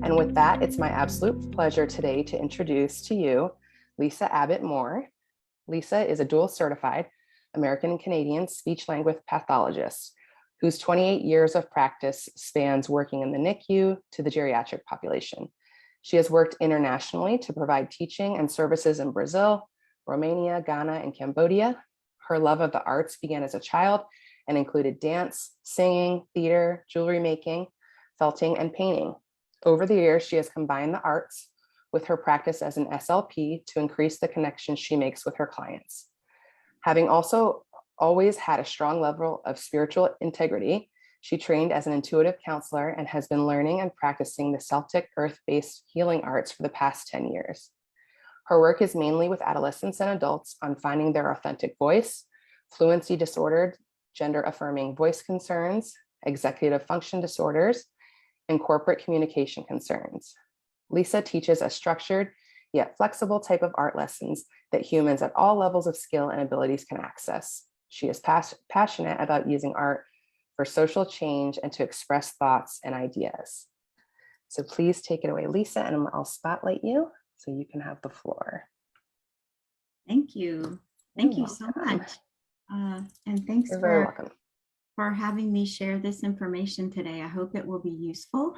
And with that, it's my absolute pleasure today to introduce to you Lisa Abbott Moore. Lisa is a dual certified American and Canadian speech language pathologist whose 28 years of practice spans working in the NICU to the geriatric population. She has worked internationally to provide teaching and services in Brazil, Romania, Ghana, and Cambodia. Her love of the arts began as a child and included dance, singing, theater, jewelry making, felting, and painting. Over the years, she has combined the arts with her practice as an SLP to increase the connections she makes with her clients. Having also always had a strong level of spiritual integrity, she trained as an intuitive counselor and has been learning and practicing the Celtic earth-based healing arts for the past 10 years. Her work is mainly with adolescents and adults on finding their authentic voice, fluency disordered, gender-affirming voice concerns, executive function disorders, and corporate communication concerns. Lisa teaches a structured yet flexible type of art lessons that humans at all levels of skill and abilities can access. She is passionate about using art for social change and to express thoughts and ideas. So please take it away, Lisa, and I'll spotlight you so you can have the floor. Thank you. Thank you so much. And thanks You're very welcome for having me share this information today. I hope it will be useful.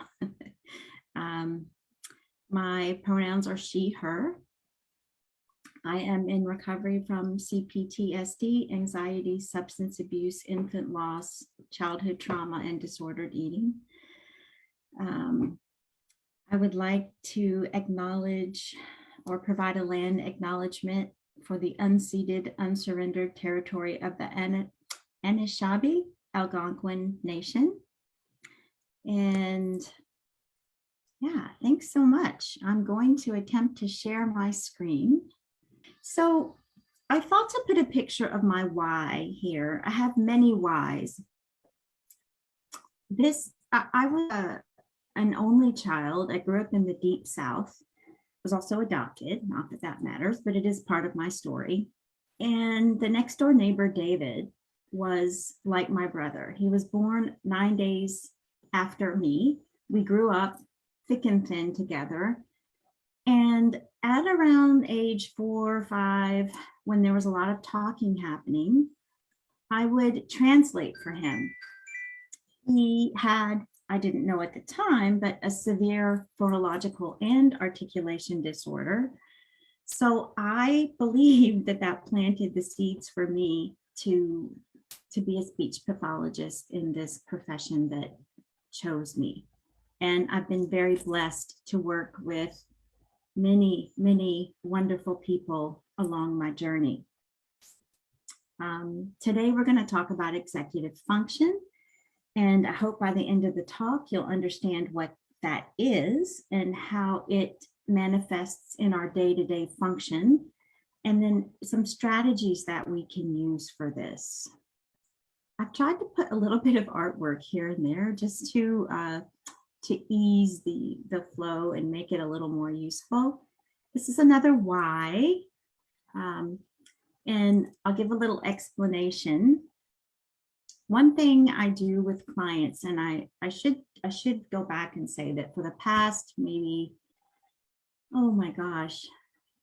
My pronouns are she, her. I am in recovery from CPTSD, anxiety, substance abuse, infant loss, childhood trauma, and disordered eating. I would like to acknowledge or provide a land acknowledgement for the unceded, unsurrendered territory of the Anishinaabe Algonquin Nation. And yeah, thanks so much. I'm going to attempt to share my screen. So I thought to put a picture of my why here. I have many whys. I was an only child. I grew up in the deep South. Was also adopted, not that that matters, but it is part of my story. And the next door neighbor, David, was like my brother. He was born 9 days after me. We grew up thick and thin together. And at around age 4 or 5, when there was a lot of talking happening, I would translate for him. He had, I didn't know at the time, but a severe phonological and articulation disorder. So I believe that that planted the seeds for me to be a speech pathologist in this profession that chose me. And I've been very blessed to work with many, many wonderful people along my journey. Today, we're going to talk about executive function. And I hope by the end of the talk, you'll understand what that is and how it manifests in our day-to-day function, and then some strategies that we can use for this. I've tried to put a little bit of artwork here and there just to ease the flow and make it a little more useful. This is another why, and I'll give a little explanation. One thing I do with clients, and I should go back and say that for the past maybe, oh my gosh,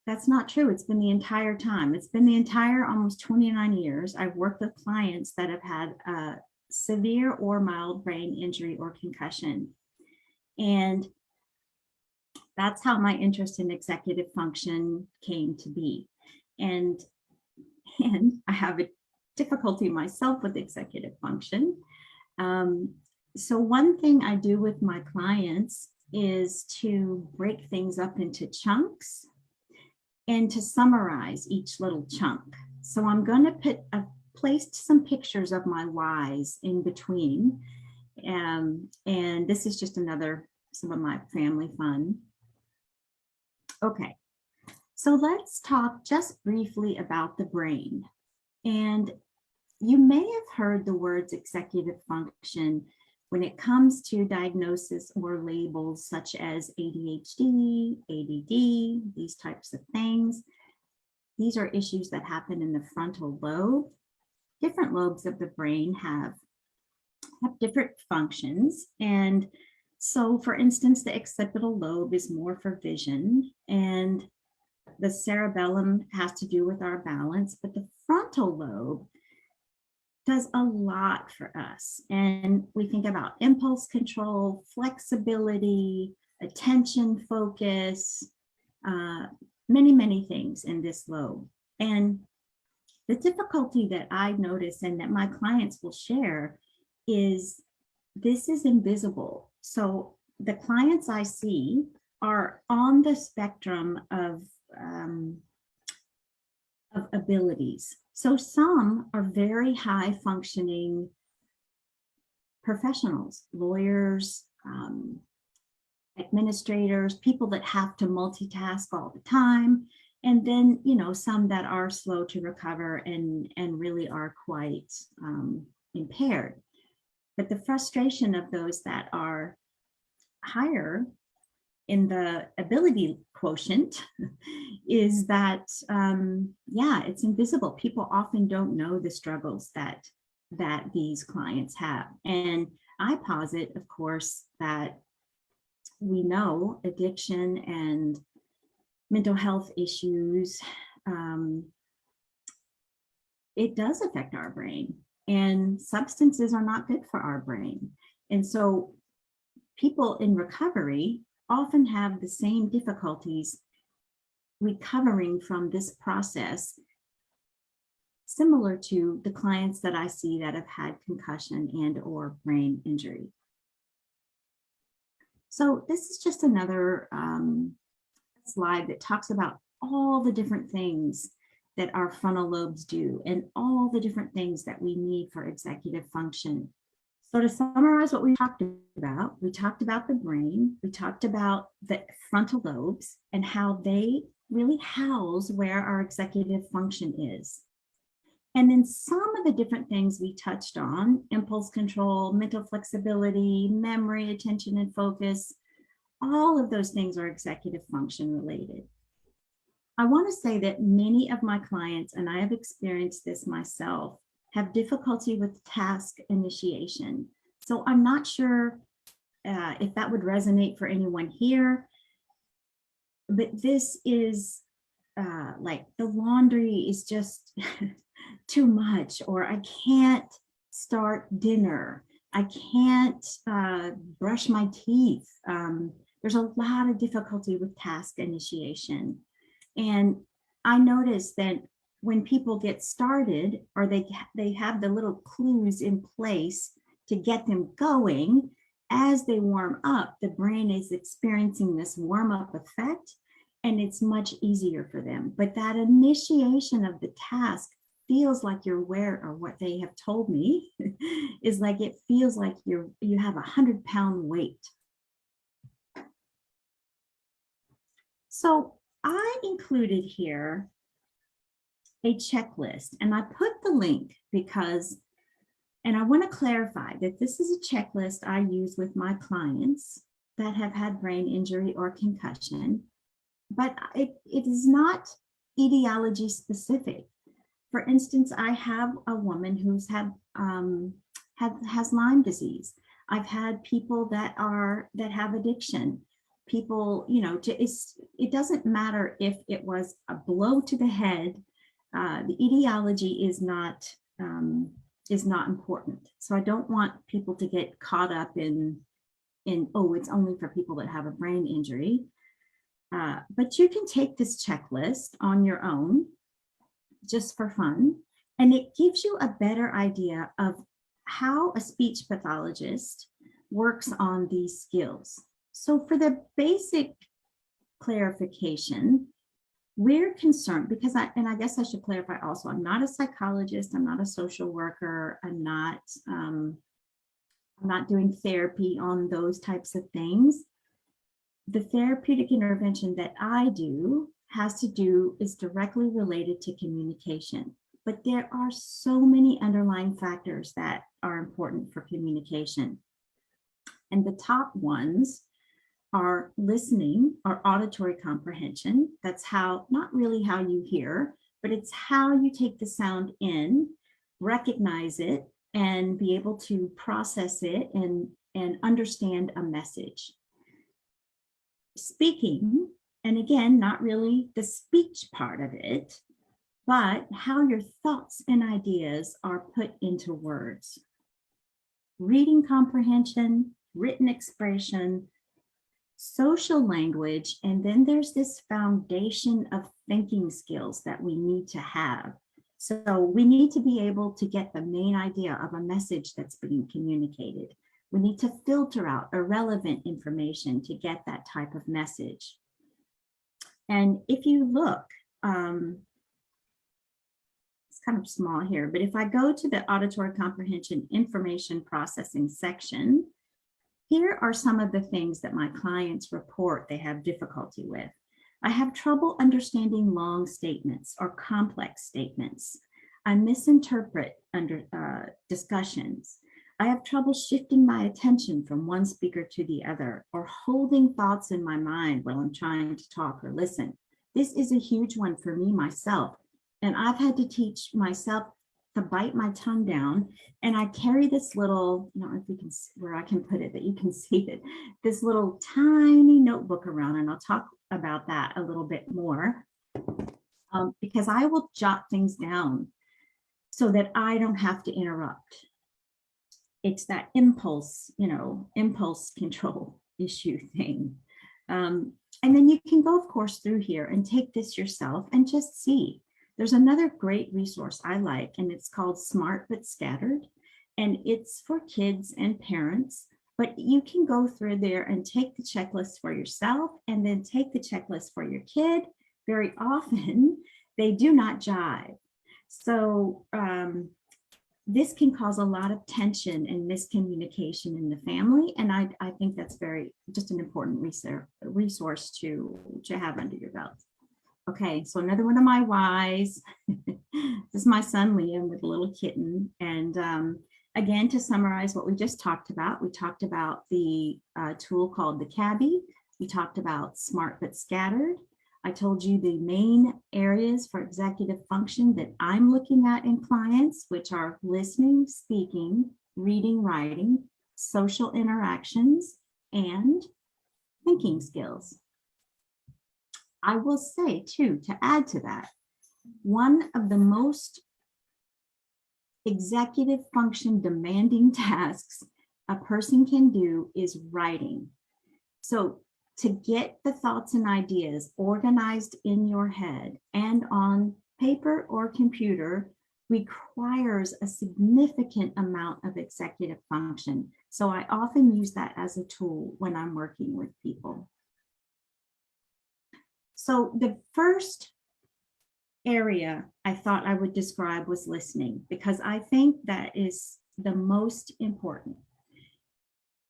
that's not true. It's been the entire time. It's been the entire almost 29 years. I've worked with clients that have had a severe or mild brain injury or concussion. And that's how my interest in executive function came to be. And I have a difficulty myself with executive function. So one thing I do with my clients is to break things up into chunks and to summarize each little chunk. So I'm going to placed some pictures of my whys in between. And this is just some of my family fun. Okay, so let's talk just briefly about the brain. And you may have heard the words executive function when it comes to diagnosis or labels such as ADHD, ADD, these types of things. These are issues that happen in the frontal lobe. Different lobes of the brain have different functions. And So for instance, the occipital lobe is more for vision, and the cerebellum has to do with our balance, but the frontal lobe does a lot for us. And we think about impulse control, flexibility, attention focus, many, many things in this lobe. And the difficulty that I notice and that my clients will share is this is invisible. So the clients I see are on the spectrum of abilities. So some are very high functioning professionals, lawyers, administrators, people that have to multitask all the time. And then, some that are slow to recover and really are quite impaired. But the frustration of those that are higher in the ability quotient is that, it's invisible. People often don't know the struggles that these clients have. And I posit, of course, that we know addiction and mental health issues, it does affect our brain, and substances are not good for our brain. And so people in recovery often have the same difficulties recovering from this process, similar to the clients that I see that have had concussion and or brain injury. So this is just another slide that talks about all the different things that our frontal lobes do and all the different things that we need for executive function. So to summarize what we talked about the brain, we talked about the frontal lobes and how they really house where our executive function is. And then some of the different things we touched on, impulse control, mental flexibility, memory, attention and focus, all of those things are executive function related. I want to say that many of my clients, and I have experienced this myself, have difficulty with task initiation. So I'm not sure if that would resonate for anyone here, but this is like the laundry is just too much, or I can't start dinner. I can't brush my teeth. There's a lot of difficulty with task initiation. And I noticed that when people get started, or they have the little clues in place to get them going, as they warm up, the brain is experiencing this warm-up effect, and it's much easier for them. But that initiation of the task feels like you're or what they have told me is like it feels like you have 100-pound weight. So I included here a checklist, and I put the link because, and I want to clarify that this is a checklist I use with my clients that have had brain injury or concussion, but it is not etiology specific. For instance, I have a woman who's has Lyme disease. I've had people that have addiction. People, it doesn't matter if it was a blow to the head. The etiology is not important. So I don't want people to get caught up in oh, it's only for people that have a brain injury. But you can take this checklist on your own, just for fun, and it gives you a better idea of how a speech pathologist works on these skills. So for the basic clarification, we're concerned because I guess I should clarify also, I'm not a psychologist, I'm not a social worker, I'm not doing therapy on those types of things. The therapeutic intervention that I do is directly related to communication, but there are so many underlying factors that are important for communication. And the top ones are listening or auditory comprehension. That's not really how you hear, but it's how you take the sound in, recognize it, and be able to process it and and understand a message. Speaking, and again, not really the speech part of it, but how your thoughts and ideas are put into words. Reading comprehension, written expression, social language, and then there's this foundation of thinking skills that we need to have. So we need to be able to get the main idea of a message that's being communicated. We need to filter out irrelevant information to get that type of message. And if you look, it's kind of small here, but if I go to the auditory comprehension information processing section, here are some of the things that my clients report they have difficulty with. I have trouble understanding long statements or complex statements. I misinterpret discussions. I have trouble shifting my attention from one speaker to the other or holding thoughts in my mind while I'm trying to talk or listen. This is a huge one for me myself. And I've had to teach myself to bite my tongue down. And I carry this little, I don't know if you can see where I can put it, that you can see it, this little tiny notebook around, and I'll talk about that a little bit more because I will jot things down so that I don't have to interrupt. It's that impulse, impulse control issue thing. And then you can go, of course, through here and take this yourself and just see. There's another great resource I like, and it's called Smart But Scattered, and it's for kids and parents, but you can go through there and take the checklist for yourself and then take the checklist for your kid. Very often, they do not jive. So this can cause a lot of tension and miscommunication in the family, and I think that's just an important resource to have under your belt. Okay, so another one of my whys. This is my son Liam with a little kitten. And again, to summarize what we just talked about, we talked about the tool called the Cabby. We talked about Smart But Scattered. I told you the main areas for executive function that I'm looking at in clients, which are listening, speaking, reading, writing, social interactions, and thinking skills. I will say too, to add to that, one of the most executive function demanding tasks a person can do is writing. So to get the thoughts and ideas organized in your head and on paper or computer requires a significant amount of executive function. So I often use that as a tool when I'm working with people. So the first area I thought I would describe was listening, because I think that is the most important.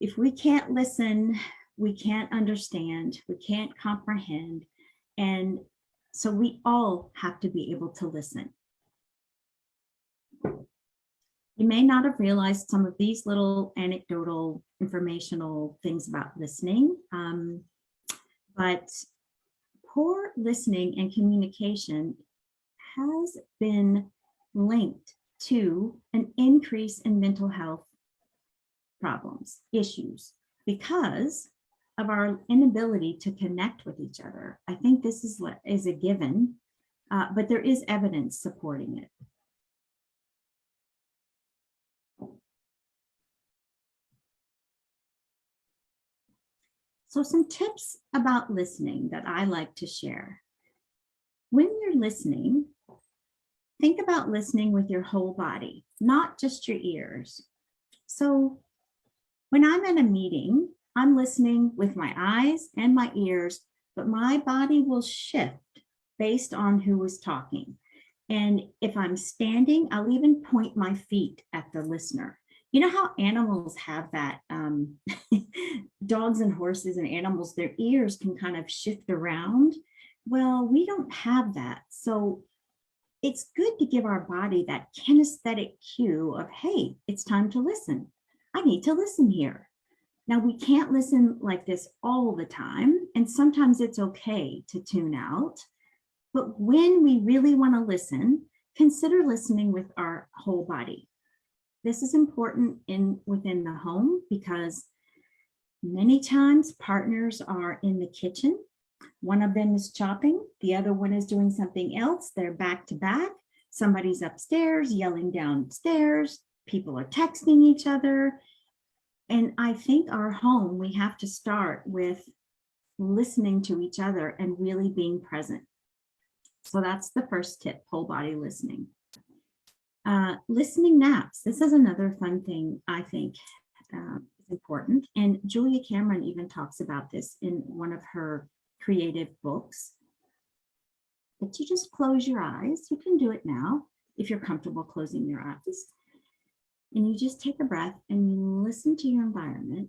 If we can't listen, we can't understand, we can't comprehend. And so we all have to be able to listen. You may not have realized some of these little anecdotal informational things about listening, but poor listening and communication has been linked to an increase in mental health problems, issues, because of our inability to connect with each other. I think this is a given, but there is evidence supporting it. So some tips about listening that I like to share. When you're listening, think about listening with your whole body, not just your ears. So when I'm in a meeting, I'm listening with my eyes and my ears, but my body will shift based on who is talking. And if I'm standing, I'll even point my feet at the listener. You know how animals have that, dogs and horses and animals, their ears can kind of shift around. Well, we don't have that. So it's good to give our body that kinesthetic cue of, hey, it's time to listen. I need to listen here. Now, we can't listen like this all the time, and sometimes it's okay to tune out. But when we really want to listen, consider listening with our whole body. This is important within the home because many times partners are in the kitchen. One of them is chopping, the other one is doing something else. They're back to back. Somebody's upstairs yelling downstairs. People are texting each other. And I think our home, we have to start with listening to each other and really being present. So that's the first tip, whole body listening. Listening naps. This is another fun thing I think is important. And Julia Cameron even talks about this in one of her creative books. But you just close your eyes. You can do it now if you're comfortable closing your eyes. And you just take a breath and you listen to your environment.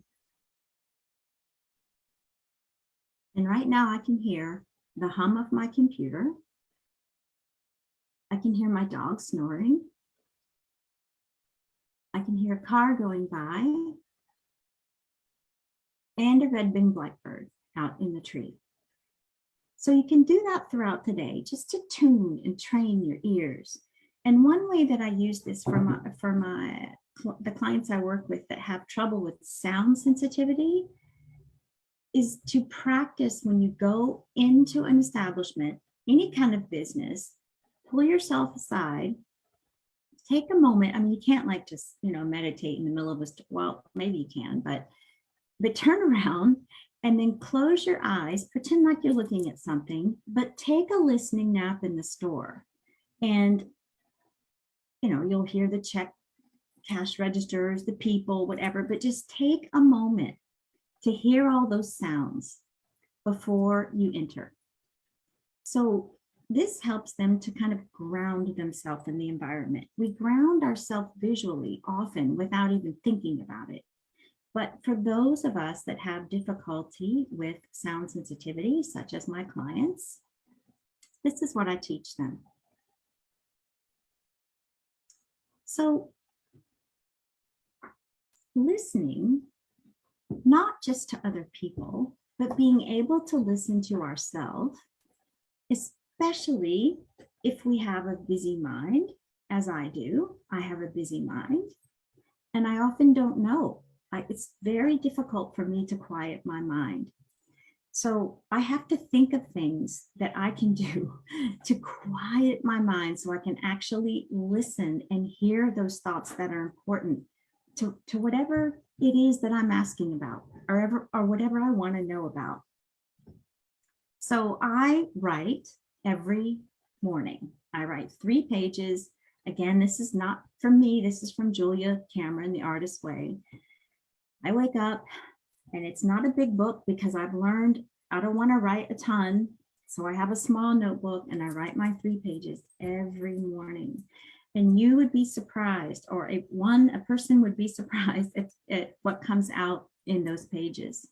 And right now I can hear the hum of my computer. I can hear my dog snoring. I can hear a car going by and a red-winged blackbird out in the tree. So you can do that throughout the day, just to tune and train your ears. And one way that I use this for the clients I work with that have trouble with sound sensitivity is to practice when you go into an establishment, any kind of business, pull yourself aside, take a moment. I mean, you can't like just, meditate in the middle of well, maybe you can, but turn around and then close your eyes, pretend like you're looking at something, but take a listening nap in the store. And, you'll hear the cash registers, the people, whatever, but just take a moment to hear all those sounds before you enter. So this helps them to kind of ground themselves in the environment. We ground ourselves visually often without even thinking about it. But for those of us that have difficulty with sound sensitivity, such as my clients, this is what I teach them. So listening, not just to other people, but being able to listen to ourselves, especially if we have a busy mind, as I do. I have a busy mind, and I often don't know. It's very difficult for me to quiet my mind. So I have to think of things that I can do to quiet my mind so I can actually listen and hear those thoughts that are important to whatever it is that I'm asking about or whatever I want to know about. So I write every morning. I write 3 pages. Again, this is not from me. This is from Julia Cameron, The Artist's Way. I wake up, and it's not a big book because I've learned I don't want to write a ton. So I have a small notebook and I write my 3 pages every morning. And you would be surprised, or a person would be surprised at what comes out in those pages.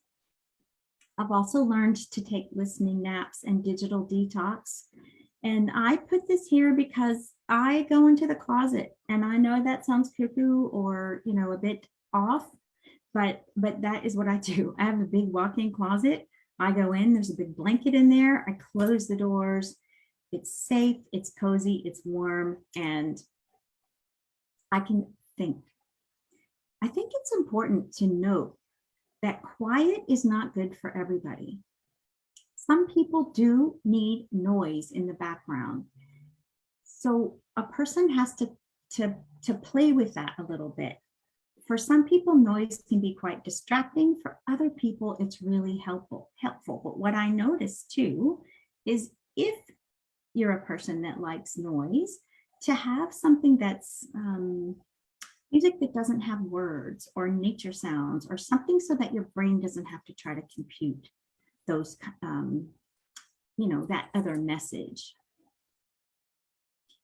I've also learned to take listening naps and digital detox. And I put this here because I go into the closet, and I know that sounds cuckoo or, a bit off, but that is what I do. I have a big walk-in closet. I go in, there's a big blanket in there. I close the doors. It's safe, it's cozy, it's warm, and I can think. I think it's important to note that quiet is not good for everybody. Some people do need noise in the background. So a person has to play with that a little bit. For some people, noise can be quite distracting. For other people, it's really helpful. But what I notice too is if you're a person that likes noise, to have something that's music that doesn't have words or nature sounds or something so that your brain doesn't have to try to compute those, that other message.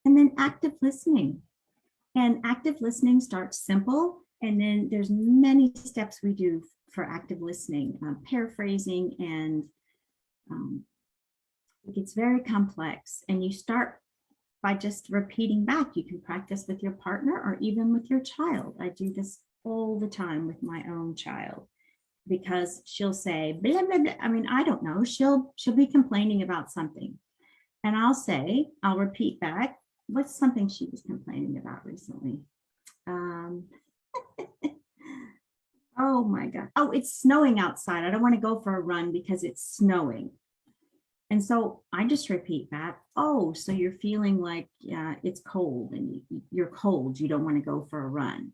And then active listening. And active listening starts simple. And then there's many steps we do for active listening, paraphrasing, and it gets very complex. And you start by just repeating back. You can practice with your partner or even with your child. I do this all the time with my own child because she'll say, blah, blah, blah. I mean, I don't know. She'll be complaining about something. And I'll repeat back, what's something she was complaining about recently? Um, oh my God. Oh, it's snowing outside. I don't want to go for a run because it's snowing. And so I just repeat that. Oh, so you're feeling like it's cold and you're cold. You don't want to go for a run.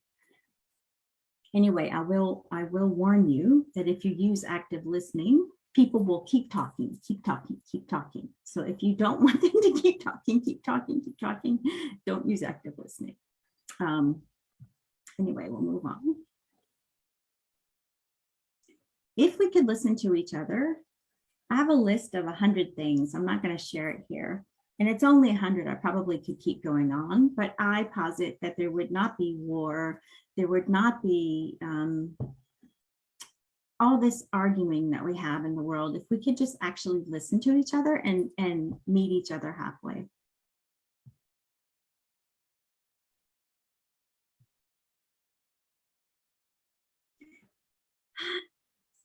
Anyway, I will warn you that if you use active listening, people will keep talking, keep talking, keep talking. So if you don't want them to keep talking, keep talking, keep talking, don't use active listening. Anyway, we'll move on. If we could listen to each other, I have a list of 100 things. I'm not going to share it here. And it's only 100. I probably could keep going on, but I posit that there would not be war. There would not be all this arguing that we have in the world if we could just actually listen to each other and meet each other halfway.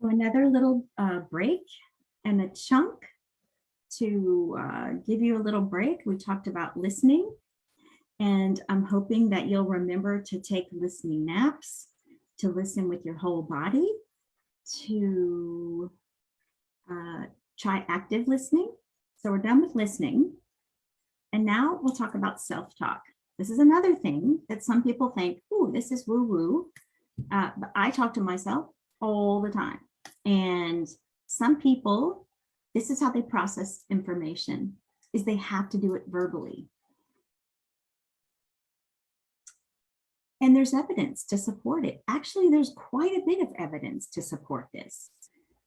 So another little break and a chunk to give you a little break. We talked about listening, and I'm hoping that you'll remember to take listening naps, to listen with your whole body, to try active listening. So we're done with listening. And now we'll talk about self-talk. This is another thing that some people think, ooh, this is woo-woo. But I talk to myself all the time. And some people, this is how they process information, is they have to do it verbally. And there's evidence to support it. Actually, there's quite a bit of evidence to support this.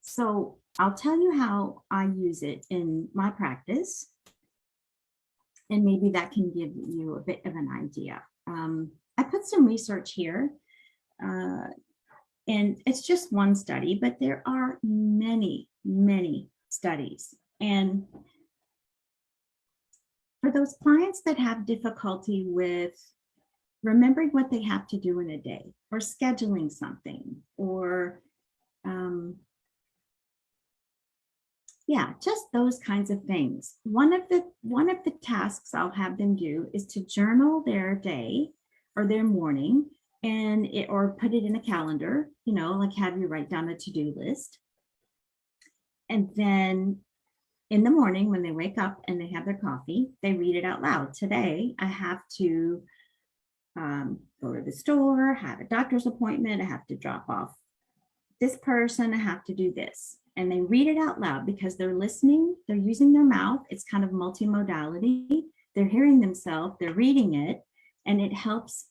So I'll tell you how I use it in my practice. And maybe that can give you a bit of an idea. I put some research here. And it's just one study, but there are many, many studies. And for those clients that have difficulty with remembering what they have to do in a day, or scheduling something, or just those kinds of things. One of the tasks I'll have them do is to journal their day or their morning, or put it in a calendar, like have you write down a to-do list. And then in the morning when they wake up and they have their coffee, they read it out loud. Today, I have to go to the store, have a doctor's appointment, I have to drop off this person, I have to do this. And they read it out loud because they're listening, they're using their mouth. It's kind of multimodality. They're hearing themselves, they're reading it, and it helps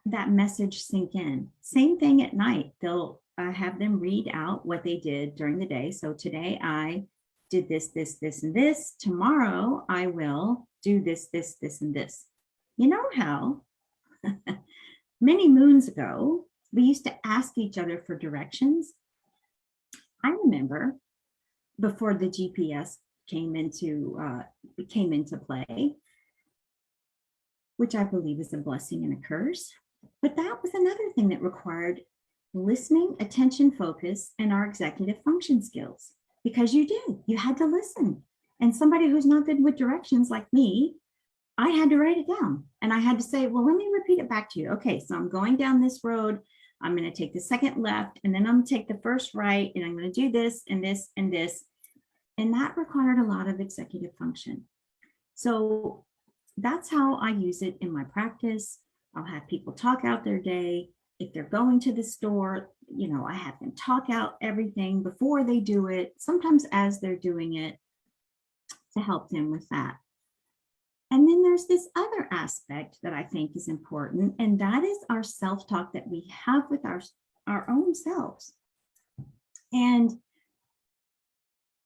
that message sink in. Same thing at night. They'll have them read out what they did during the day. So today I did this, this, this, and this. Tomorrow I will do this, this, this, and this. You know how many moons ago, we used to ask each other for directions. I remember before the GPS came into play, which I believe is a blessing and a curse. But that was another thing that required listening, attention, focus, and our executive function skills. Because you had to listen. And somebody who's not good with directions like me, I had to write it down. And I had to say, well, let me repeat it back to you. Okay, so I'm going down this road. I'm going to take the second left, and then I'm going to take the first right, and I'm going to do this and this and this. And that required a lot of executive function. So that's how I use it in my practice. I'll have people talk out their day. If they're going to the store, I have them talk out everything before they do it, sometimes as they're doing it, to help them with that. And then there's this other aspect that I think is important, and that is our self-talk that we have with our own selves. And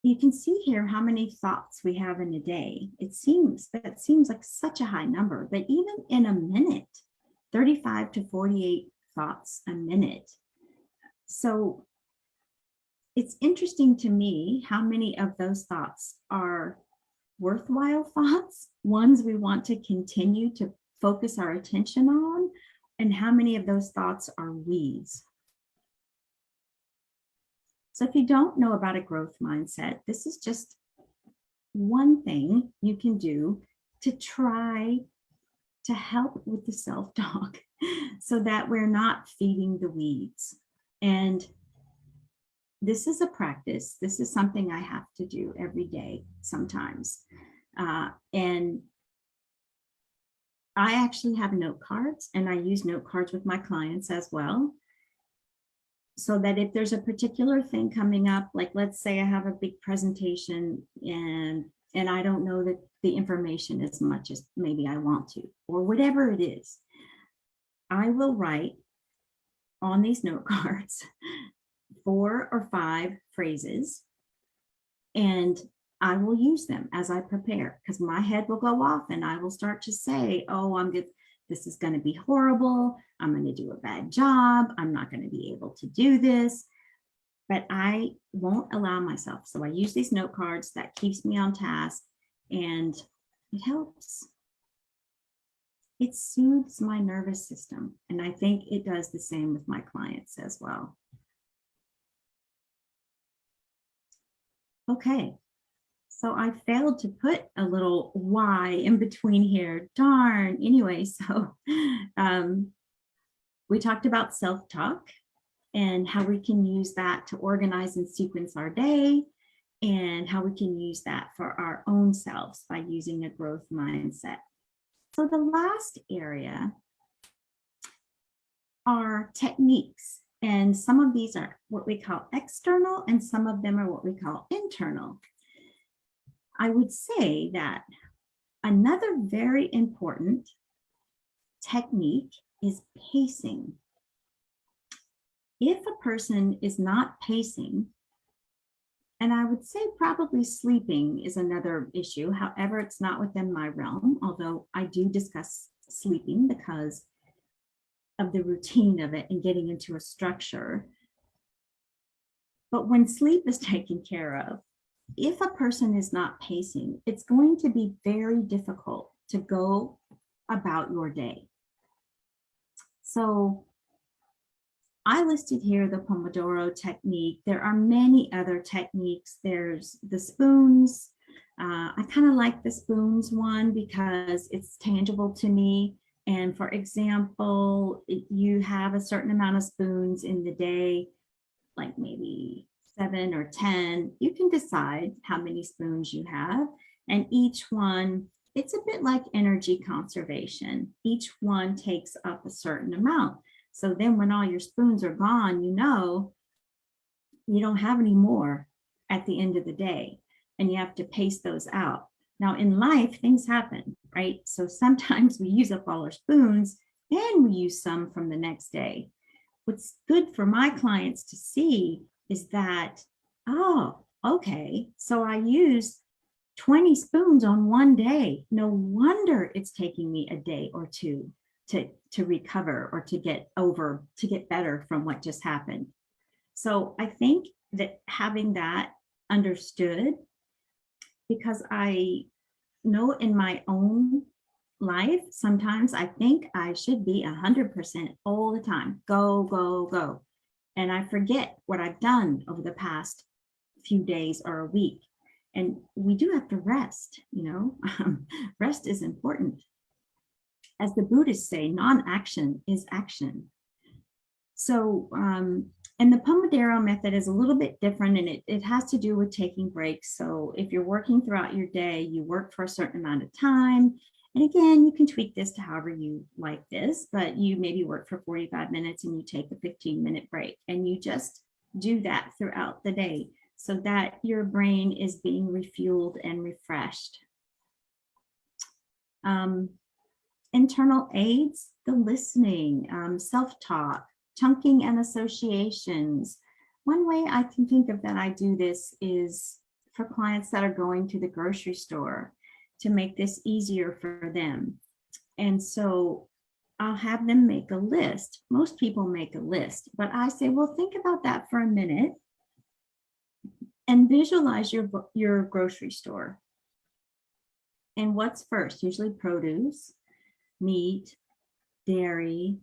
you can see here how many thoughts we have in a day. That seems like such a high number, but even in a minute, 35 to 48 thoughts a minute. So it's interesting to me how many of those thoughts are worthwhile thoughts, ones we want to continue to focus our attention on, and how many of those thoughts are weeds. So if you don't know about a growth mindset, this is just one thing you can do to try to help with the self-talk so that we're not feeding the weeds. And this is a practice. This is something I have to do every day sometimes. And I actually have note cards, and I use note cards with my clients as well. So that if there's a particular thing coming up, like let's say I have a big presentation and I don't know that the information as much as maybe I want to, or whatever it is, I will write on these note cards 4 or 5 phrases, and I will use them as I prepare, because my head will go off and I will start to say, oh, this is going to be horrible. I'm going to do a bad job. I'm not going to be able to do this. But I won't allow myself. So I use these note cards. That keeps me on task, and it helps. It soothes my nervous system. And I think it does the same with my clients as well. Okay. So I failed to put a little Y in between here. Darn. Anyway, so we talked about self-talk and how we can use that to organize and sequence our day, and how we can use that for our own selves by using a growth mindset. So the last area are techniques. And some of these are what we call external, and some of them are what we call internal. I would say that another very important technique is pacing. If a person is not pacing, and I would say probably sleeping is another issue. However, it's not within my realm, although I do discuss sleeping because of the routine of it and getting into a structure. But when sleep is taken care of, if a person is not pacing, it's going to be very difficult to go about your day. So I listed here the Pomodoro technique. There are many other techniques. There's the spoons. I kind of like the spoons one because it's tangible to me. And for example, you have a certain amount of spoons in the day, like maybe 7 or 10. You can decide how many spoons you have. And each one, it's a bit like energy conservation. Each one takes up a certain amount. So then when all your spoons are gone, you know, you don't have any more at the end of the day, and you have to pace those out. Now in life, things happen, right? So sometimes we use up all our spoons and we use some from the next day. What's good for my clients to see is that, oh, okay, so I used 20 spoons on one day. No wonder it's taking me a day or two to recover or to get better from what just happened. So I think that having that understood, because I know in my own life, sometimes I think I should be 100% all the time, go, go, go. And I forget what I've done over the past few days or a week. And we do have to rest, you know, rest is important. As the Buddhists say, non-action is action. So, and the Pomodoro method is a little bit different, and it has to do with taking breaks. So if you're working throughout your day, you work for a certain amount of time. And again, you can tweak this to however you like this, but you maybe work for 45 minutes and you take a 15-minute break, and you just do that throughout the day so that your brain is being refueled and refreshed. Internal aids, the listening, self-talk, chunking and associations. One way I can think of that I do this is for clients that are going to the grocery store to make this easier for them. And so I'll have them make a list. Most people make a list, but I say, well, think about that for a minute and visualize your grocery store. And what's first? Usually produce, meat, dairy.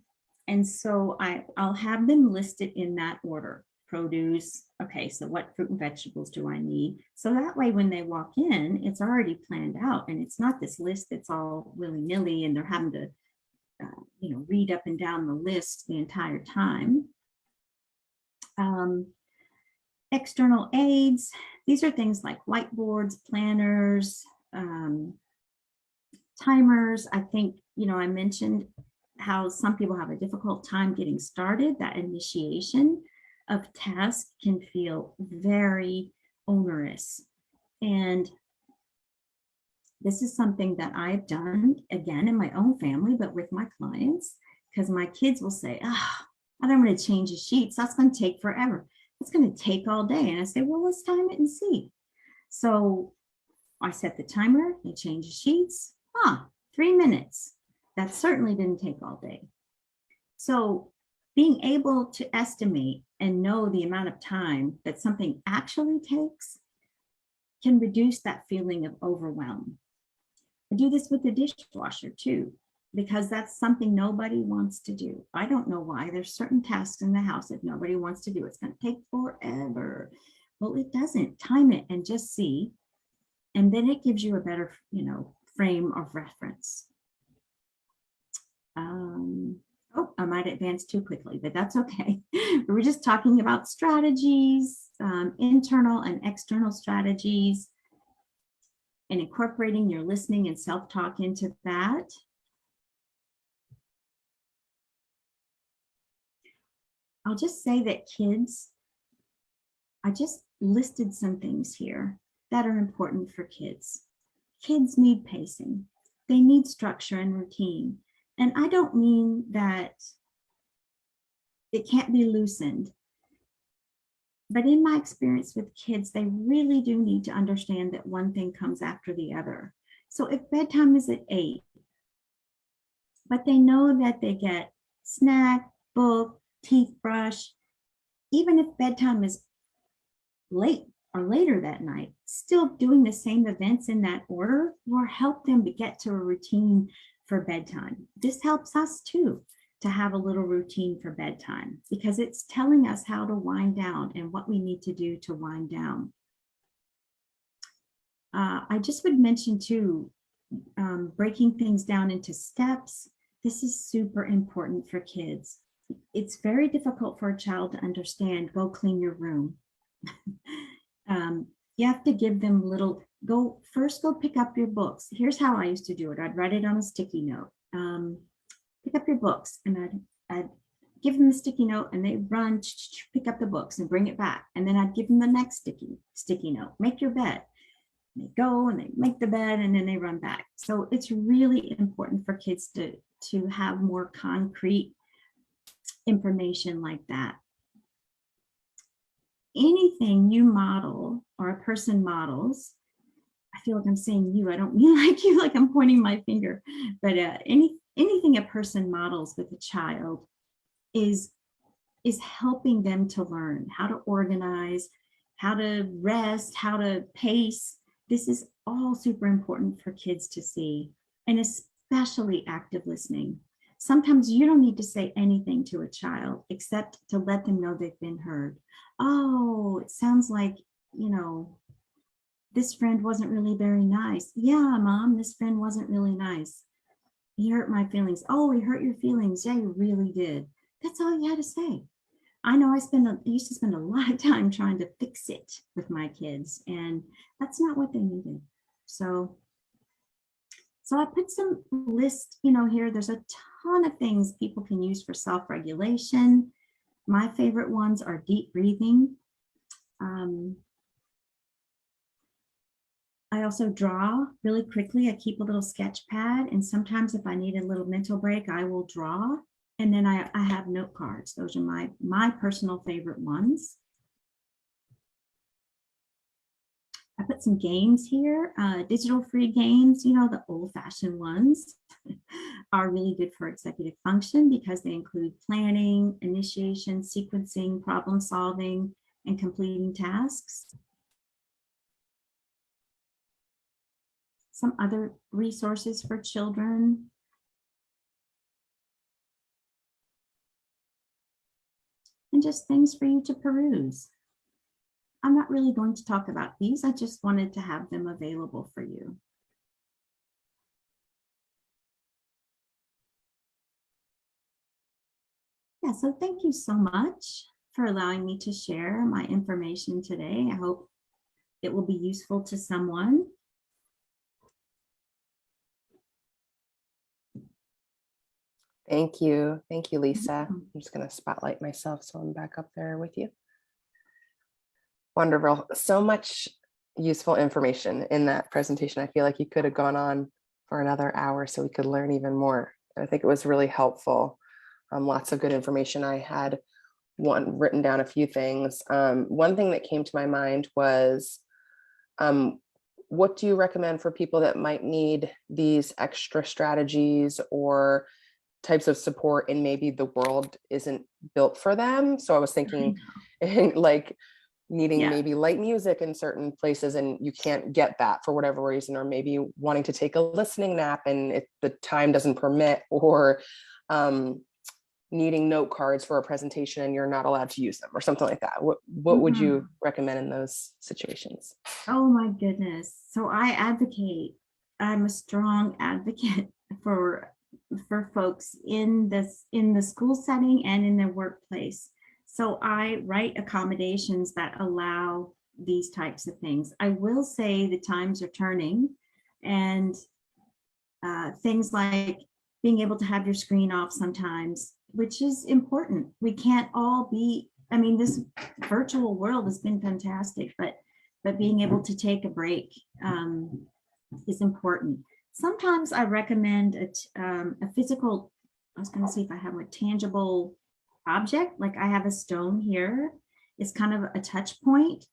And so I'll have them listed in that order. produce. Okay, so what fruit and vegetables do I need? So that way, when they walk in, it's already planned out, and it's not this list that's all willy-nilly, and they're having to, read up and down the list the entire time. External aids. These are things like whiteboards, planners, timers. I think, I mentioned how some people have a difficult time getting started. That initiation of tasks can feel very onerous. And this is something that I've done, again, in my own family, but with my clients, because my kids will say, I don't want to change the sheets. That's going to take forever. It's going to take all day. And I say, well, let's time it and see. So I set the timer, they change the sheets. 3 minutes. That certainly didn't take all day. So being able to estimate and know the amount of time that something actually takes can reduce that feeling of overwhelm. I do this with the dishwasher too, because that's something nobody wants to do. I don't know why. There's certain tasks in the house that nobody wants to do. It's going to take forever. Well, it doesn't. Time it and just see. And then it gives you a better, frame of reference. I might advance too quickly, but that's okay. We're just talking about strategies, internal and external strategies, and incorporating your listening and self-talk into that. I'll just say that kids, I just listed some things here that are important for kids. Kids need pacing. They need structure and routine. And I don't mean that it can't be loosened. But in my experience with kids, they really do need to understand that one thing comes after the other. So if bedtime is at 8, but they know that they get snack, book, teeth brush, even if bedtime is late or later that night, still doing the same events in that order will help them to get to a routine for bedtime. This helps us too, to have a little routine for bedtime, because it's telling us how to wind down and what we need to do to wind down. I just would mention too, breaking things down into steps. This is super important for kids. It's very difficult for a child to understand, go clean your room. You have to give them go pick up your books. Here's how I used to do it. I'd write it on a sticky note. Pick up your books, and I'd give them the sticky note, and they run, pick up the books and bring it back. And then I'd give them the next sticky note, make your bed. And they go and they make the bed, and then they run back. So it's really important for kids to have more concrete information like that. Anything you model or a person models, I feel like I'm saying you, I don't mean like you, like I'm pointing my finger, but anything a person models with a child is helping them to learn how to organize, how to rest, how to pace. This is all super important for kids to see, and especially active listening. Sometimes you don't need to say anything to a child except to let them know they've been heard. Oh, it sounds like, this friend wasn't really very nice. Yeah, Mom, this friend wasn't really nice. He hurt my feelings. Oh, he hurt your feelings. Yeah, you really did. That's all you had to say. I know I used to spend a lot of time trying to fix it with my kids, and that's not what they needed. So I put some lists, here. There's a ton of things people can use for self-regulation. My favorite ones are deep breathing. I also draw really quickly. I keep a little sketch pad, and sometimes if I need a little mental break, I will draw. And then I have note cards. Those are my personal favorite ones. I put some games here, digital free games, the old-fashioned ones are really good for executive function because they include planning, initiation, sequencing, problem solving, and completing tasks. Some other resources for children. and just things for you to peruse. I'm not really going to talk about these. I just wanted to have them available for you. Yeah, so thank you so much for allowing me to share my information today. I hope it will be useful to someone. Thank you. Thank you, Lisa. I'm just going to spotlight myself so I'm back up there with you. Wonderful. So much useful information in that presentation. I feel like you could have gone on for another hour so we could learn even more. I think it was really helpful. Lots of good information. I had written down a few things. One thing that came to my mind was, what do you recommend for people that might need these extra strategies or types of support and maybe the world isn't built for them? So I was thinking like needing maybe light music in certain places and you can't get that for whatever reason, or maybe wanting to take a listening nap and if the time doesn't permit, or needing note cards for a presentation and you're not allowed to use them or something like that. What would you recommend in those situations? Oh my goodness. So I'm a strong advocate for folks in the school setting and in their workplace. So I write accommodations that allow these types of things. I will say the times are turning, and things like being able to have your screen off sometimes, which is important. We can't all be, I mean, this virtual world has been fantastic, but being able to take a break is important. Sometimes I recommend a physical, I was going to see if I have a tangible object, like I have a stone here. It's kind of a touch point.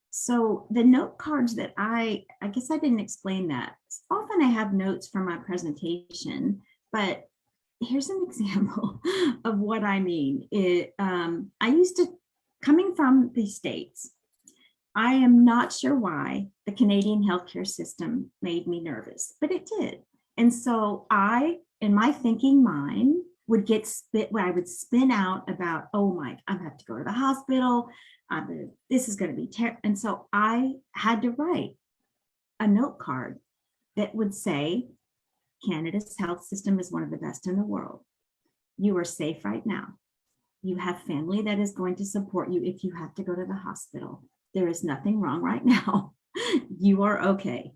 So the note cards that I guess I didn't explain that. Often I have notes for my presentation, but here's an example of what I mean. I used to, coming from the States, I am not sure why the Canadian healthcare system made me nervous, but it did. And so in my thinking mind, would get where I would spin out about, oh my, I have to go to the hospital. This is going to be terrible. And so I had to write a note card that would say, Canada's health system is one of the best in the world. You are safe right now. You have family that is going to support you if you have to go to the hospital. There is nothing wrong right now. You are okay.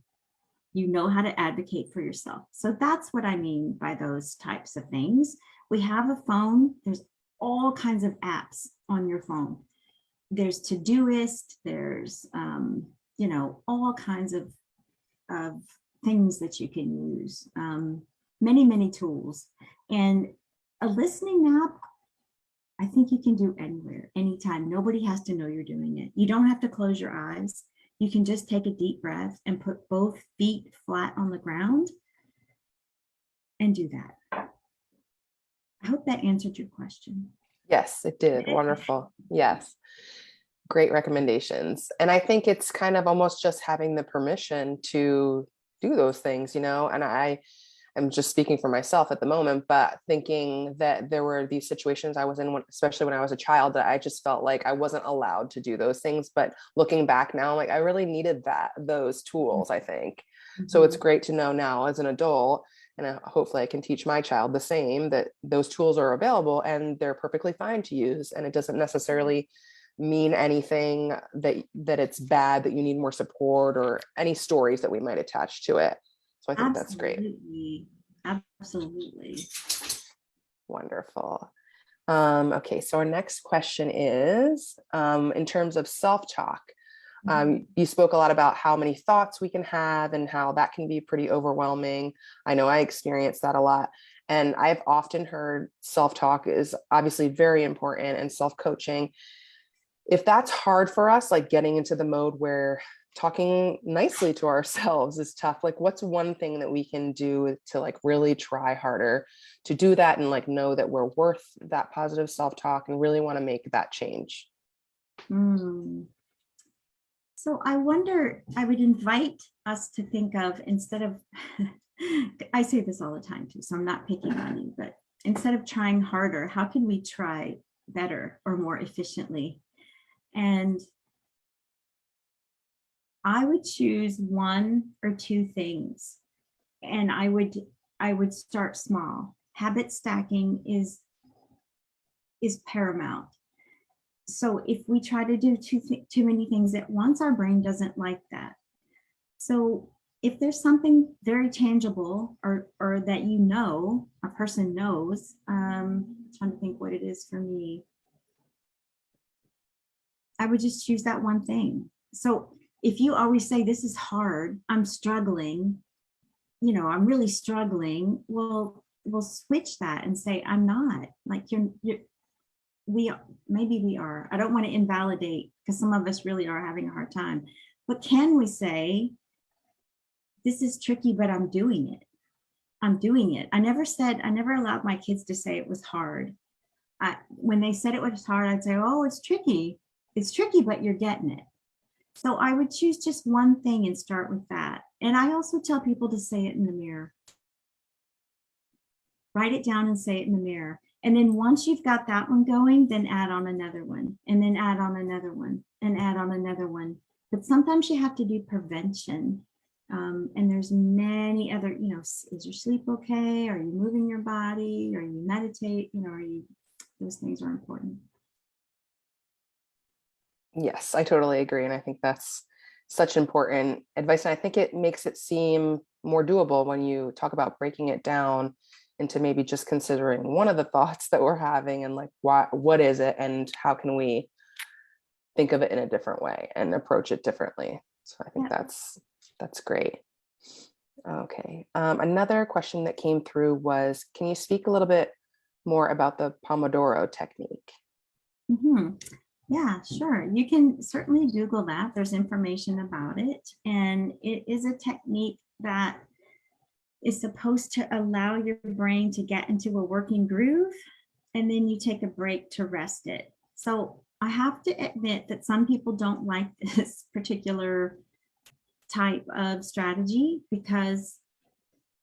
You know how to advocate for yourself. So that's what I mean by those types of things. We have a phone. There's all kinds of apps on your phone. There's Todoist. There's, all kinds of things that you can use. Many, many tools. And a listening app, I think you can do anywhere, anytime. Nobody has to know you're doing it. You don't have to close your eyes. You can just take a deep breath and put both feet flat on the ground and do that. I hope that answered your question. Yes, it did. Wonderful. Yes. Great recommendations. And I think it's kind of almost just having the permission to do those things, and I'm just speaking for myself at the moment, but thinking that there were these situations I was in, especially when I was a child, that I just felt like I wasn't allowed to do those things. But looking back now, like I really needed those tools, I think. So it's great to know now as an adult, and hopefully I can teach my child the same, that those tools are available and they're perfectly fine to use. And it doesn't necessarily mean anything that it's bad, that you need more support, or any stories that we might attach to it. So I think that's great. Absolutely. Wonderful. Okay, so our next question is, in terms of self-talk, you spoke a lot about how many thoughts we can have and how that can be pretty overwhelming. I know I experience that a lot. And I've often heard self-talk is obviously very important, and self-coaching. If that's hard for us, like getting into the mode where talking nicely to ourselves is tough, like what's one thing that we can do to like really try harder to do that and like know that we're worth that positive self-talk and really want to make that change? So I wonder, I would invite us to think of, instead of, I say this all the time too, so I'm not picking on you, but instead of trying harder, how can we try better or more efficiently. And I would choose one or two things, and I would start small. Habit stacking is paramount. So if we try to do too many things at once, our brain doesn't like that. So if there's something very tangible or that a person knows, I'm trying to think what it is for me. I would just choose that one thing. So if you always say, this is hard, I'm struggling, I'm really struggling, well, we'll switch that and say, I'm not. Like maybe we are. I don't want to invalidate, because some of us really are having a hard time. But can we say, this is tricky, but I'm doing it. I'm doing it. I never allowed my kids to say it was hard. When they said it was hard, I'd say, oh, it's tricky. It's tricky, but you're getting it. So I would choose just one thing and start with that. And I also tell people to say it in the mirror. Write it down and say it in the mirror. And then once you've got that one going, then add on another one, and then add on another one, and add on another one. But sometimes you have to do prevention. And there's many other, is your sleep okay? Are you moving your body? Are you meditate? Those things are important. Yes, I totally agree. And I think that's such important advice. And I think it makes it seem more doable when you talk about breaking it down into maybe just considering one of the thoughts that we're having, and like, what is it, and how can we think of it in a different way and approach it differently. So I think that's great. Okay. Another question that came through was, can you speak a little bit more about the Pomodoro technique? Mm-hmm. Yeah, sure. You can certainly Google that. There's information about it. And it is a technique that is supposed to allow your brain to get into a working groove, and then you take a break to rest it. So I have to admit that some people don't like this particular type of strategy, because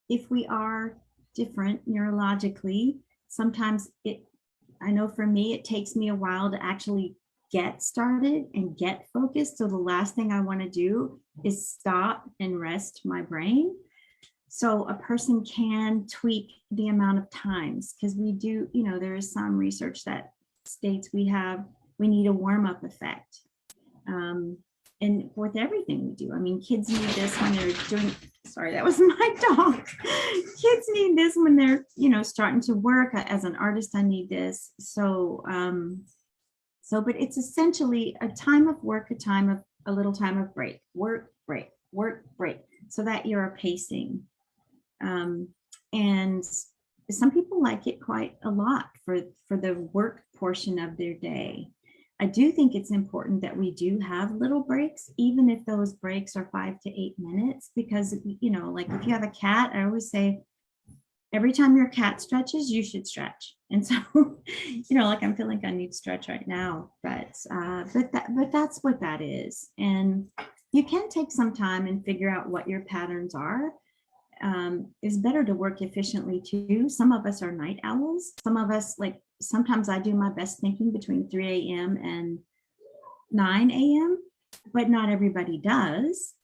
if we are different neurologically, sometimes I know for me, it takes me a while to actually get started and get focused. So the last thing I want to do is stop and rest my brain. So a person can tweak the amount of times, because we do, there is some research that states we need a warm-up effect. And with everything we do, I mean, kids need this when they're doing, sorry, that was my dog. Kids need this when they're, starting to work. As an artist, I need this. So, but it's essentially a time of work, a little time of break, work, break, work, break, so that you're pacing. And some people like it quite a lot for the work portion of their day. I do think it's important that we do have little breaks, even if those breaks are 5 to 8 minutes, because, like if you have a cat, I always say, every time your cat stretches, you should stretch. And so, like I'm feeling like I need to stretch right now, but that's what that is. And you can take some time and figure out what your patterns are. It's better to work efficiently too. Some of us are night owls. Some of us, sometimes I do my best thinking between 3 a.m. and 9 a.m., but not everybody does.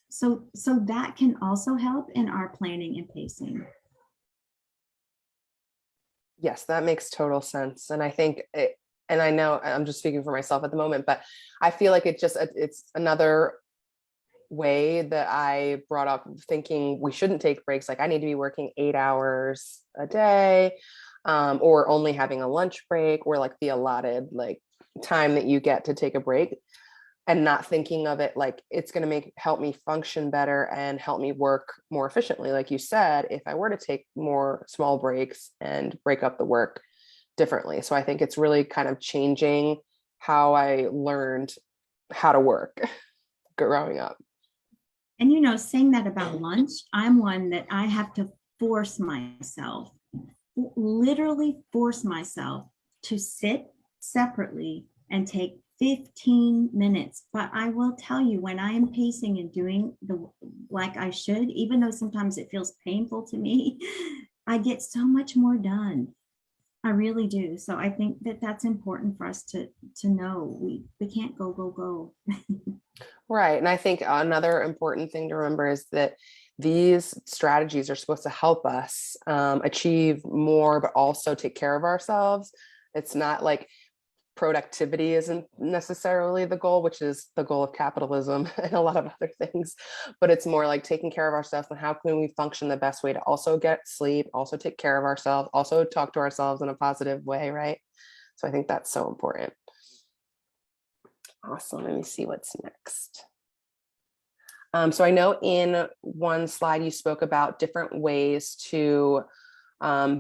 So that can also help in our planning and pacing. Yes, that makes total sense. And I think and I know I'm just speaking for myself at the moment, but I feel like it's another way that I brought up thinking we shouldn't take breaks. Like I need to be working 8 hours a day, or only having a lunch break, or like the allotted time that you get to take a break, and not thinking of it like it's going to help me function better and help me work more efficiently. Like you said, if I were to take more small breaks and break up the work differently. So I think it's really kind of changing how I learned how to work growing up. And saying that about lunch, I'm one that I have to literally force myself to sit separately and take 15 minutes. But I will tell you, when I am pacing and doing like I should, even though sometimes it feels painful to me, I get so much more done. I really do. So I think that that's important for us to know. We can't go. Right. And I think another important thing to remember is that these strategies are supposed to help us achieve more, but also take care of ourselves. It's not like productivity isn't necessarily the goal, which is the goal of capitalism and a lot of other things, but it's more like taking care of ourselves and how can we function the best way to also get sleep, also take care of ourselves, also talk to ourselves in a positive way, right? So I think that's so important. Awesome. Let me see what's next. So I know in one slide you spoke about different ways to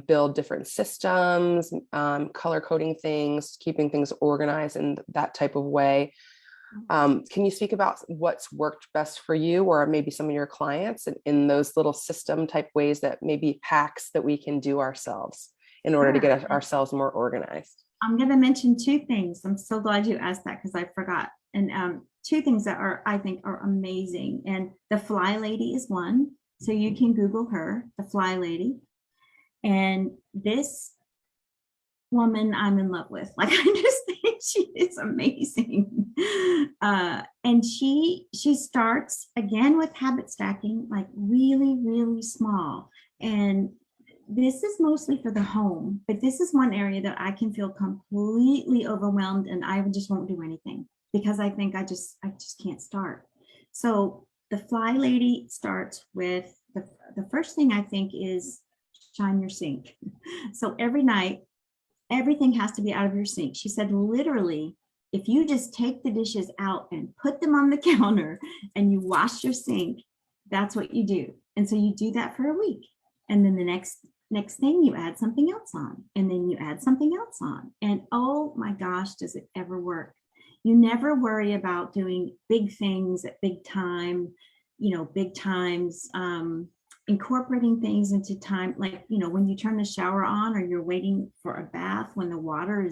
build different systems, color coding things, keeping things organized in that type of way. Can you speak about what's worked best for you or maybe some of your clients in those little system type ways that maybe hacks that we can do ourselves in order to get ourselves more organized? I'm going to mention two things. I'm so glad you asked that because I forgot. And two things that I think are amazing. And the Fly Lady is one. So you can Google her, the Fly Lady. And this woman I'm in love with. Like, I just think she is amazing. And she starts again with habit stacking, like really, really small. And this is mostly for the home, but this is one area that I can feel completely overwhelmed and I just won't do anything because I think I just can't start. So the Fly Lady starts with the first thing I think is shine your sink. So every night, everything has to be out of your sink. She said, literally, if you just take the dishes out and put them on the counter and you wash your sink, that's what you do. And so you do that for a week. And then the next thing you add something else on, and then you add something else on. And oh my gosh, does it ever work? You never worry about doing big things at big time, big times, incorporating things into time, like, when you turn the shower on or you're waiting for a bath, when the water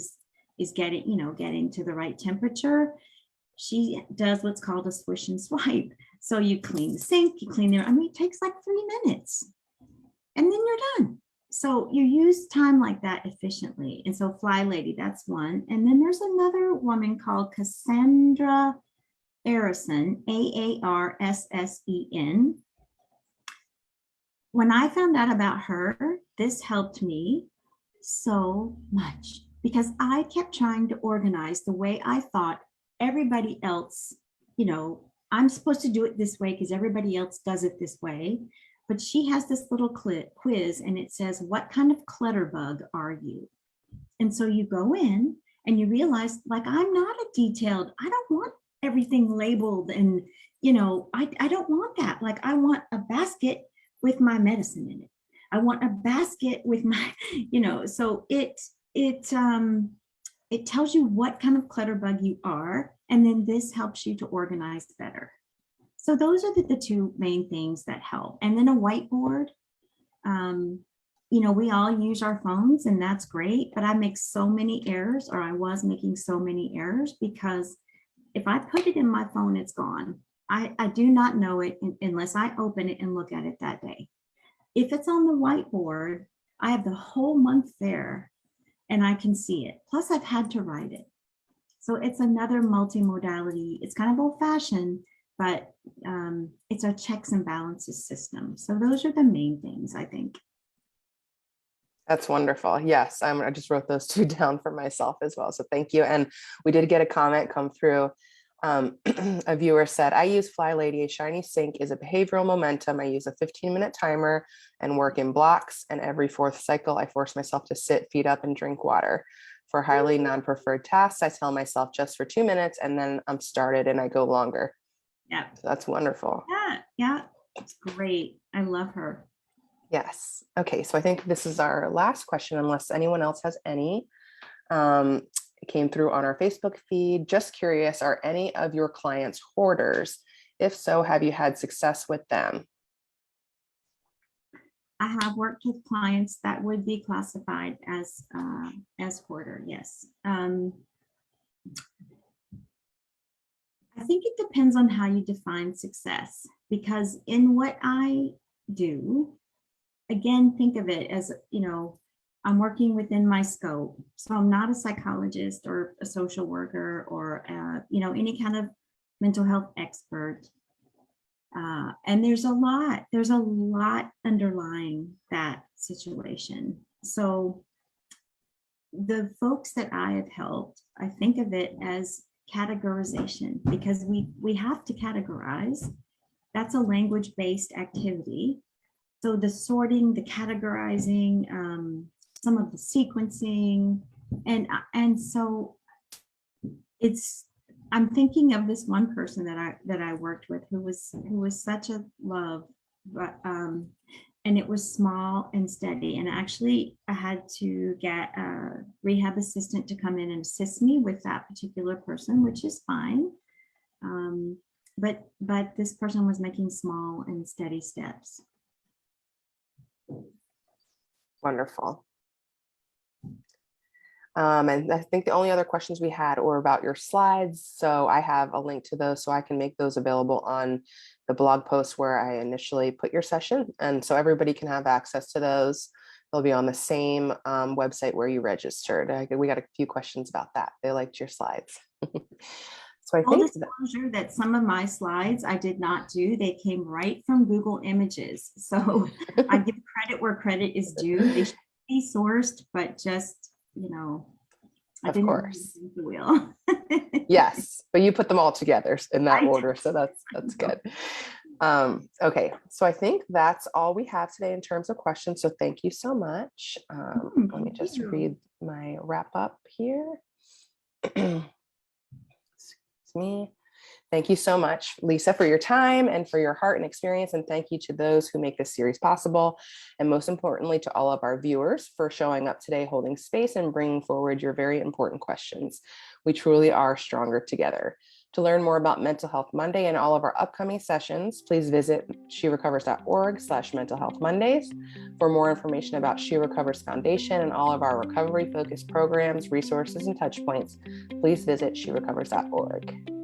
is getting to the right temperature. She does what's called a swish and swipe. So you clean the sink, you clean there. I mean, it takes like 3 minutes and then you're done. So you use time like that efficiently. And so Fly Lady, that's one. And then there's another woman called Cassandra Arison, Aarssen. When I found out about her, this helped me so much because I kept trying to organize the way I thought everybody else, I'm supposed to do it this way because everybody else does it this way. But she has this little quiz and it says, what kind of clutter bug are you? And so you go in and you realize, like, I'm not a detailed, I don't want everything labeled and, I don't want that. Like, I want a basket with my medicine in it. I want a basket with my, so it tells you what kind of clutter bug you are. And then this helps you to organize better. So those are the two main things that help. And then a whiteboard. We all use our phones and that's great, but I make so many errors, or I was making so many errors because if I put it in my phone, it's gone. I do not know it unless I open it and look at it that day. If it's on the whiteboard, I have the whole month there and I can see it. Plus I've had to write it. So it's another multimodality. It's kind of old fashioned, but it's a checks and balances system. So those are the main things, I think. That's wonderful. Yes, I just wrote those two down for myself as well. So thank you. And we did get a comment come through. A viewer said, I use Fly Lady. A shiny sink is a behavioral momentum. I use a 15-minute timer and work in blocks. And every fourth cycle, I force myself to sit, feet up, and drink water. For highly non-preferred tasks, I tell myself just for 2 minutes, and then I'm started and I go longer. Yeah. So that's wonderful. Yeah. It's great. I love her. Yes. Okay. So I think this is our last question, unless anyone else has any. It came through on our Facebook feed. Just curious, are any of your clients hoarders? If so, have you had success with them? I have worked with clients that would be classified as hoarder. Yes. I think it depends on how you define success, because in what I do, again, think of it as, I'm working within my scope. So I'm not a psychologist or a social worker or, any kind of mental health expert. And there's a lot underlying that situation. So the folks that I have helped, I think of it as categorization, because we have to categorize. That's a language-based activity. So the sorting, the categorizing, some of the sequencing, and so I'm thinking of this one person that I worked with who was such a love, but and it was small and steady. And actually, I had to get a rehab assistant to come in and assist me with that particular person, which is fine. But this person was making small and steady steps. Wonderful. And I think the only other questions we had were about your slides. So I have a link to those, so I can make those available on the blog post where I initially put your session. And so everybody can have access to those. They'll be on the same website where you registered. We got a few questions about that. They liked your slides. So I Full think disclosure that some of my slides I did not do. They came right from Google Images. So I give credit where credit is due. They should be sourced, but just, I of didn't course. reinvent the wheel. Yes, but you put them all together in that order. So that's good. Okay, so I think that's all we have today in terms of questions. So thank you so much. Let me just read my wrap up here. Excuse me. Thank you so much, Lisa, for your time and for your heart and experience. And thank you to those who make this series possible. And most importantly, to all of our viewers for showing up today, holding space and bringing forward your very important questions. We truly are stronger together. To learn more about Mental Health Monday and all of our upcoming sessions, please visit sherecovers.org/Mental Health Mondays. For more information about She Recovers Foundation and all of our recovery-focused programs, resources, and touch points, please visit sherecovers.org.